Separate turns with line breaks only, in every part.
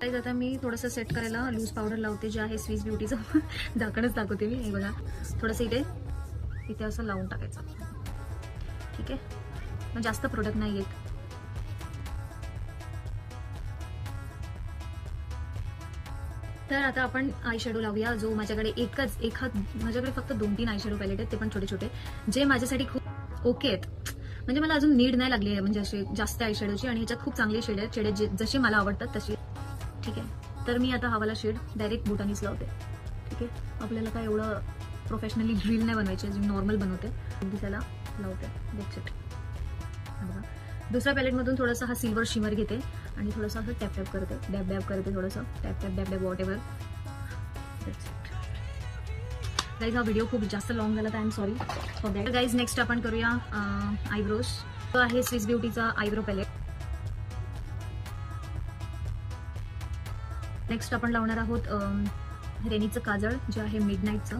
Guys आता मी थोडंसं set करायला लूज पावडर लावते, जे आहे स्विस ब्युटीचं झाकणच दाखवते मी. हे बघा, थोडंसं इथे असं लावून टाकायचं. ठीक आहे, मग जास्त प्रोडक्ट नाही येत. तर आता आपण आय शेडो लावूया. जो माझ्याकडे माझ्याकडे फक्त 2-3 आय शेडो पॅलेट आहेत, ते पण छोटे छोटे, जे माझ्यासाठी खूप ओके आहेत. म्हणजे मला अजून नीड नाही लागली आहे म्हणजे असे जास्त आय शेडोची. आणि ह्याच्यात खूप चांगले शेड आहेत, जसे मला आवडतात तसे. ठीक आहे, तर मी आता हवाला शेड डायरेक्ट बोटानीच लावते. ठीक आहे, आपल्याला काय एवढं प्रोफेशनली ड्रिल नाही बनवायचे, जे नॉर्मल बनवते दिसायला लावते. That's it. बघा, दुसऱ्या पॅलेटमधून थोडासा हा सिल्वर शिमर घेते आणि थोडंसं असं टॅप टॅप करते, डॅब डॅब करते, थोडंसं tap tap dab dab what ever. Guys हा व्हिडिओ खूप जास्त लॉंग झाला, तर I am sorry for that. Guys next आपण करूया आयब्रोज. तो आहे स्विस ब्युटीचा आयब्रो पॅलेट. नेक्स्ट आपण लावणार आहोत रेनीचं काजळ, जे आहे मिडनाईटचं.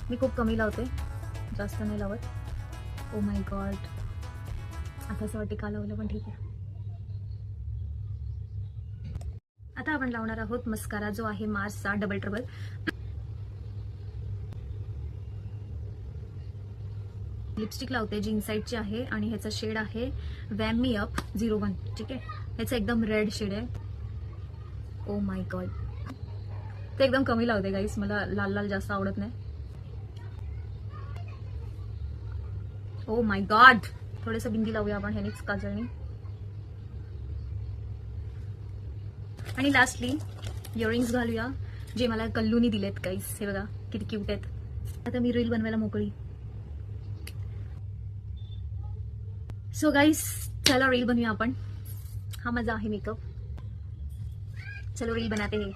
मी खूप कमी लावते, जास्त नाही लावत. ओ माय गॉड, आता असं वाटते का लावलं, पण ठीक आहे. आता आपण लावणार आहोत मस्कारा, जो आहे मार्सचा डबल ट्रबल. लिपस्टिक लावते, जी इनसाइडची आहे आणि ह्याचा शेड आहे वॅम मी अप 01. ठीक आहे, ह्याचा एकदम रेड शेड आहे. ओ माय गॉड, ते एकदम कमी लावते गाईस, मला लाल लाल जास्त आवडत नाही. ओ माय गॉड, थोडंसं बिंदी लावूया आपण ह्यानेच काजळनी. आणि लास्टली इयरिंग्स घालूया, जे मला कल्लूनी दिलेत गाईस. हे बघा किती क्यूट आहेत. आता मी रील बनवायला मोकळी. सो गाईस, चला रील बनवूया आपण. हा माझा आहे मेकअप. चलो रील बनाते हैं.